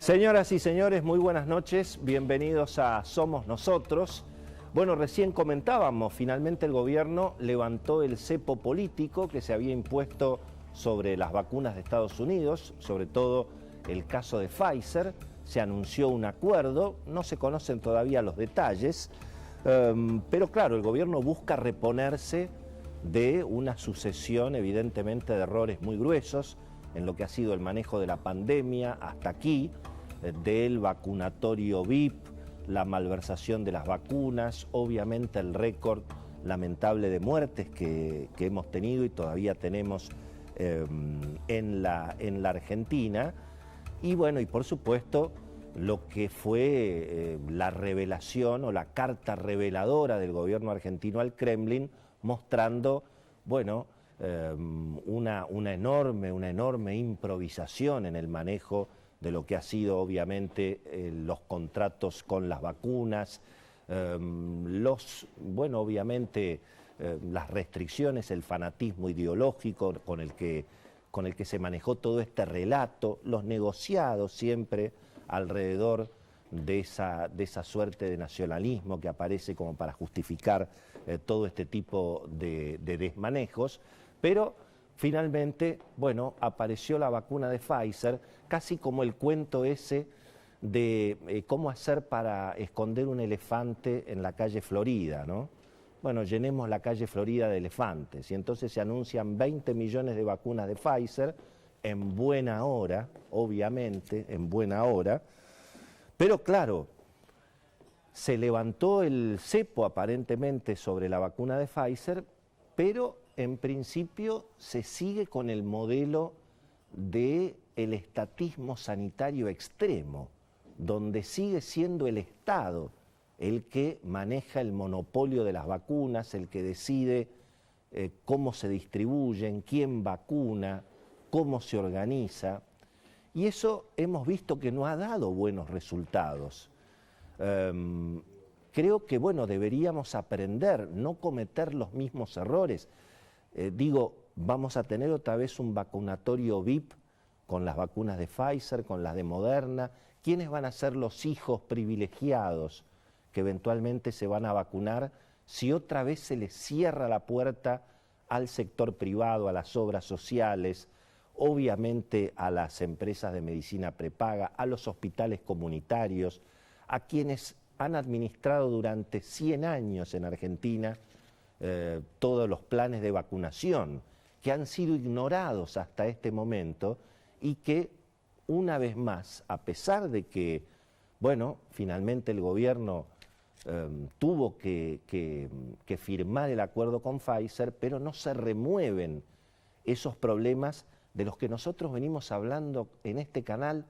Señoras y señores, muy buenas noches, bienvenidos a Somos Nosotros. Bueno, recién comentábamos, finalmente el gobierno levantó el cepo político que se había impuesto sobre las vacunas de Estados Unidos, sobre todo el caso de Pfizer. Se anunció un acuerdo, no se conocen todavía los detalles, pero claro, el gobierno busca reponerse de una sucesión evidentemente de errores muy gruesos en lo que ha sido el manejo de la pandemia hasta aquí, del vacunatorio VIP, la malversación de las vacunas, obviamente el récord lamentable de muertes que hemos tenido y todavía tenemos en la Argentina, y bueno, y por supuesto lo que fue la revelación o la carta reveladora del gobierno argentino al Kremlin, mostrando, bueno, una enorme improvisación en el manejo de lo que ha sido obviamente los contratos con las vacunas, obviamente las restricciones, el fanatismo ideológico con el que se manejó todo este relato, los negociados siempre alrededor de esa suerte de nacionalismo que aparece como para justificar todo este tipo de desmanejos, pero finalmente, bueno, apareció la vacuna de Pfizer, casi como el cuento ese de cómo hacer para esconder un elefante en la calle Florida, ¿no? Bueno, llenemos la calle Florida de elefantes, y entonces se anuncian 20 millones de vacunas de Pfizer, en buena hora, obviamente, en buena hora, pero claro, se levantó el cepo aparentemente sobre la vacuna de Pfizer, pero en principio se sigue con el modelo del estatismo sanitario extremo, donde sigue siendo el Estado el que maneja el monopolio de las vacunas, el que decide cómo se distribuyen, quién vacuna, cómo se organiza, y eso hemos visto que no ha dado buenos resultados. Creo que, bueno, deberíamos aprender, no cometer los mismos errores. Vamos a tener otra vez un vacunatorio VIP con las vacunas de Pfizer, con las de Moderna. ¿Quiénes van a ser los hijos privilegiados que eventualmente se van a vacunar si otra vez se les cierra la puerta al sector privado, a las obras sociales, obviamente a las empresas de medicina prepaga, a los hospitales comunitarios, a quienes han administrado durante 100 años en Argentina todos los planes de vacunación, que han sido ignorados hasta este momento y que, una vez más, a pesar de que, bueno, finalmente el gobierno tuvo que firmar el acuerdo con Pfizer, pero no se remueven esos problemas de los que nosotros venimos hablando en este canal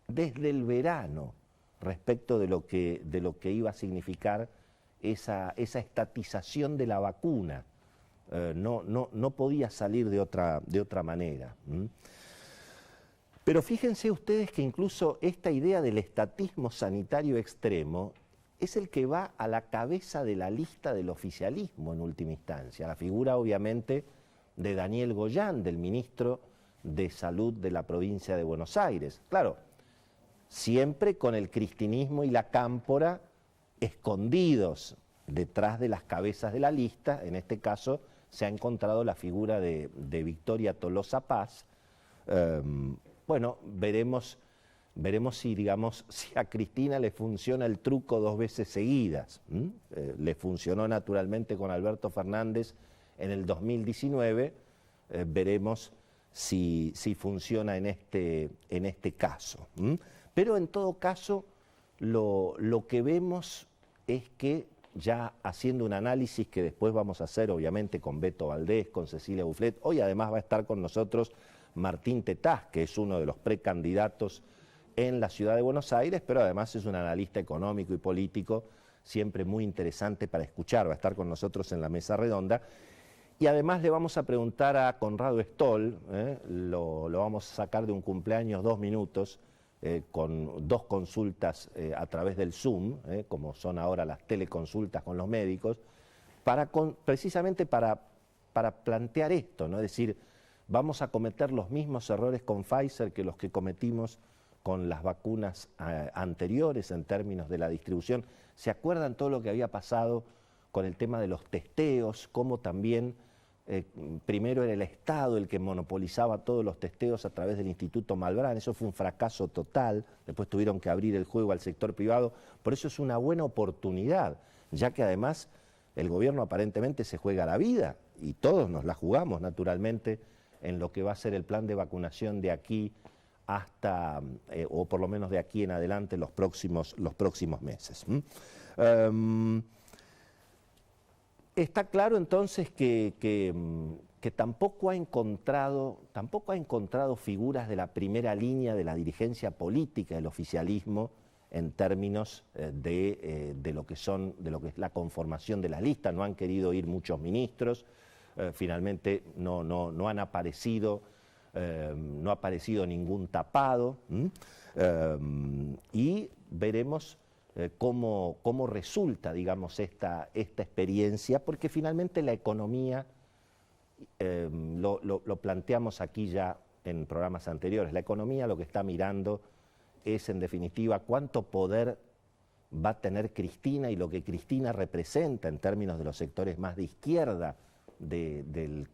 desde el verano, respecto de lo que iba a significar esa estatización de la vacuna. No podía salir de otra manera. Pero fíjense ustedes que incluso esta idea del estatismo sanitario extremo es el que va a la cabeza de la lista del oficialismo en última instancia. La figura obviamente de Daniel Goyán, del ministro de Salud de la provincia de Buenos Aires. Claro, siempre con el cristinismo y la cámpora escondidos detrás de las cabezas de la lista. En este caso se ha encontrado la figura de Victoria Tolosa Paz. Bueno, veremos si a Cristina le funciona el truco 2 veces seguidas. Le funcionó naturalmente con Alberto Fernández en el 2019, veremos si funciona en este caso. Pero en todo caso, lo que vemos es que, ya haciendo un análisis que después vamos a hacer obviamente con Beto Valdés, con Cecilia Bufflet, hoy además va a estar con nosotros Martín Tetaz, que es uno de los precandidatos en la ciudad de Buenos Aires, pero además es un analista económico y político, siempre muy interesante para escuchar, va a estar con nosotros en la mesa redonda. Y además le vamos a preguntar a Conrado Stoll, lo vamos a sacar de un cumpleaños 2 minutos, con 2 consultas a través del Zoom, como son ahora las teleconsultas con los médicos, precisamente para plantear esto, ¿no? Es decir, vamos a cometer los mismos errores con Pfizer que los que cometimos con las vacunas anteriores en términos de la distribución. ¿Se acuerdan todo lo que había pasado con el tema de los testeos? Cómo también primero era el Estado el que monopolizaba todos los testeos a través del Instituto Malbrán. Eso fue un fracaso total. Después tuvieron que abrir el juego al sector privado. Por eso es una buena oportunidad, ya que además el gobierno aparentemente se juega la vida, y todos nos la jugamos naturalmente, en lo que va a ser el plan de vacunación de aquí hasta, o por lo menos de aquí en adelante, los próximos meses. Está claro entonces que tampoco ha encontrado figuras de la primera línea de la dirigencia política del oficialismo en términos de lo que es la conformación de las listas. No han querido ir muchos ministros, finalmente no han aparecido, no ha aparecido ningún tapado, y veremos cómo resulta, digamos, esta experiencia, porque finalmente la economía, lo planteamos aquí ya en programas anteriores, la economía lo que está mirando es, en definitiva, cuánto poder va a tener Cristina y lo que Cristina representa en términos de los sectores más de izquierda del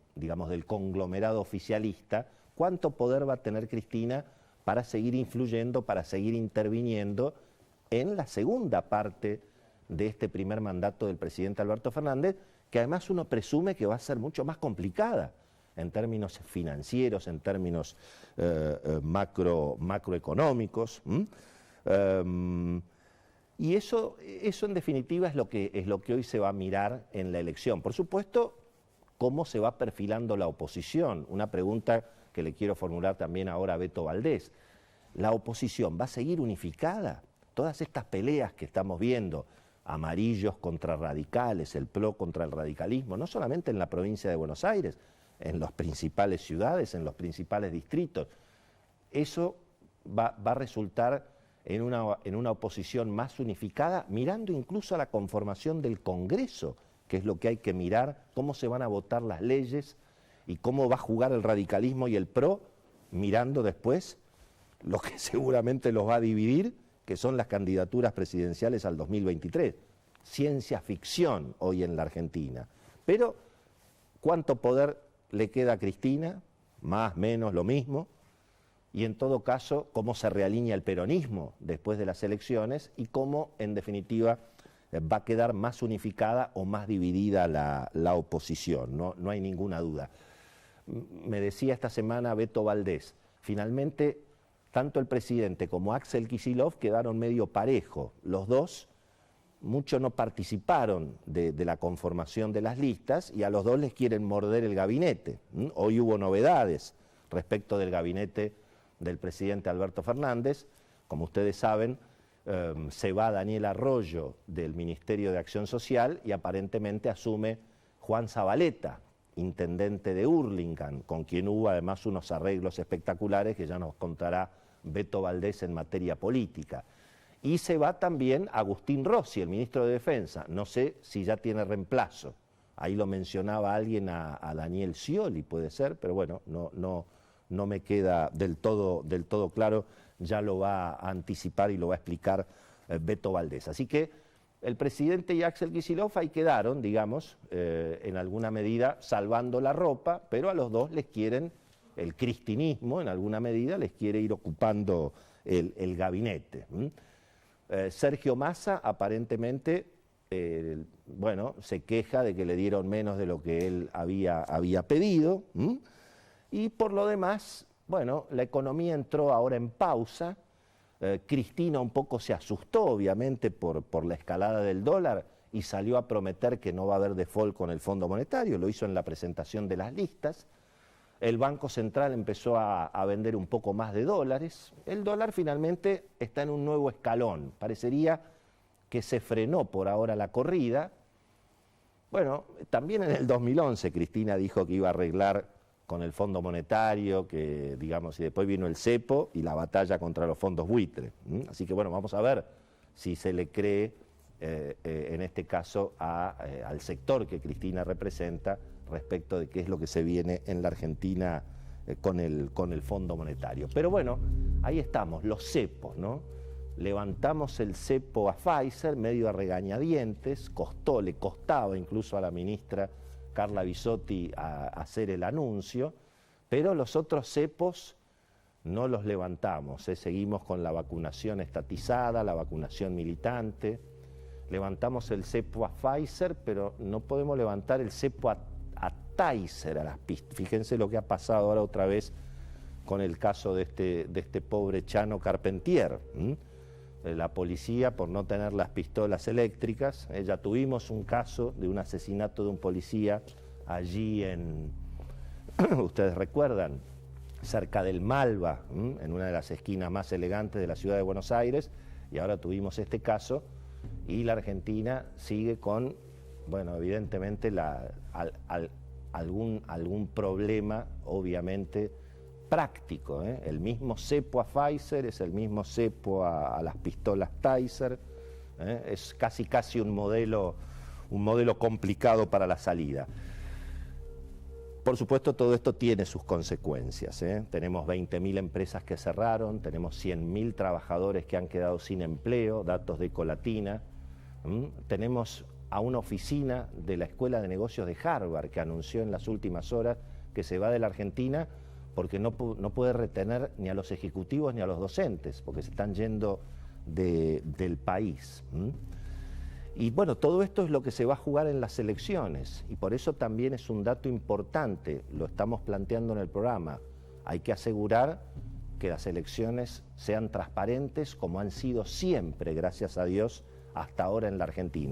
conglomerado oficialista, cuánto poder va a tener Cristina para seguir influyendo, para seguir interviniendo en la segunda parte de este primer mandato del presidente Alberto Fernández, que además uno presume que va a ser mucho más complicada en términos financieros, en términos macroeconómicos. Y eso en definitiva es lo que hoy se va a mirar en la elección. Por supuesto, cómo se va perfilando la oposición. Una pregunta que le quiero formular también ahora a Beto Valdés. ¿La oposición va a seguir unificada? Todas estas peleas que estamos viendo, amarillos contra radicales, el PRO contra el radicalismo, no solamente en la provincia de Buenos Aires, en las principales ciudades, en los principales distritos, eso va a resultar en una oposición más unificada, mirando incluso a la conformación del Congreso, que es lo que hay que mirar, cómo se van a votar las leyes y cómo va a jugar el radicalismo y el PRO, mirando después lo que seguramente los va a dividir, que son las candidaturas presidenciales al 2023. Ciencia ficción hoy en la Argentina. Pero, ¿cuánto poder le queda a Cristina? Más, menos, lo mismo. Y en todo caso, cómo se realinea el peronismo después de las elecciones y cómo, en definitiva, va a quedar más unificada o más dividida la oposición. No hay ninguna duda. Me decía esta semana Beto Valdés, finalmente tanto el presidente como Axel Kicillof quedaron medio parejo. Los dos, muchos no participaron de la conformación de las listas y a los dos les quieren morder el gabinete. Hoy hubo novedades respecto del gabinete del presidente Alberto Fernández. Como ustedes saben, se va Daniel Arroyo del Ministerio de Acción Social y aparentemente asume Juan Zabaleta, intendente de Hurlingham, con quien hubo además unos arreglos espectaculares que ya nos contará Beto Valdés en materia política. Y se va también Agustín Rossi, el ministro de Defensa. No sé si ya tiene reemplazo. Ahí lo mencionaba alguien a Daniel Scioli, puede ser, pero bueno, no me queda del todo claro. Ya lo va a anticipar y lo va a explicar Beto Valdés. Así que el presidente y Axel Kicillof ahí quedaron, digamos, en alguna medida salvando la ropa, pero a los dos les quieren, el cristinismo en alguna medida les quiere ir ocupando el gabinete. Sergio Massa aparentemente, se queja de que le dieron menos de lo que él había pedido, y por lo demás, la economía entró ahora en pausa. Cristina un poco se asustó, obviamente, por la escalada del dólar y salió a prometer que no va a haber default con el Fondo Monetario, lo hizo en la presentación de las listas. El Banco Central empezó a vender un poco más de dólares. El dólar finalmente está en un nuevo escalón. Parecería que se frenó por ahora la corrida. Bueno, también en el 2011 Cristina dijo que iba a arreglar con el Fondo Monetario, que digamos, y después vino el cepo y la batalla contra los fondos buitre. Así que vamos a ver si se le cree en este caso al sector que Cristina representa respecto de qué es lo que se viene en la Argentina con el Fondo Monetario. Pero bueno, ahí estamos, los cepos, ¿no? Levantamos el cepo a Pfizer, medio a regañadientes, le costaba incluso a la ministra Carla Bisotti hacer el anuncio, pero los otros cepos no los levantamos, seguimos con la vacunación estatizada, la vacunación militante, levantamos el cepo a Pfizer, pero no podemos levantar el cepo a Taser, a las pistas. Fíjense lo que ha pasado ahora otra vez con el caso de este pobre Chano Carpentier. La policía, por no tener las pistolas eléctricas, ya tuvimos un caso de un asesinato de un policía allí ustedes recuerdan, cerca del Malva, en una de las esquinas más elegantes de la ciudad de Buenos Aires, y ahora tuvimos este caso, y la Argentina sigue con, bueno, evidentemente algún problema, obviamente, práctico. El mismo cepo a Pfizer es el mismo cepo a las pistolas Taser, es casi un modelo complicado para la salida. Por supuesto, todo esto tiene sus consecuencias. Tenemos 20.000 empresas que cerraron, tenemos 100.000 trabajadores que han quedado sin empleo, datos de Ecolatina. Tenemos a una oficina de la Escuela de Negocios de Harvard que anunció en las últimas horas que se va de la Argentina porque no puede retener ni a los ejecutivos ni a los docentes, porque se están yendo del país. Y bueno, todo esto es lo que se va a jugar en las elecciones, y por eso también es un dato importante, lo estamos planteando en el programa. Hay que asegurar que las elecciones sean transparentes como han sido siempre, gracias a Dios, hasta ahora en la Argentina.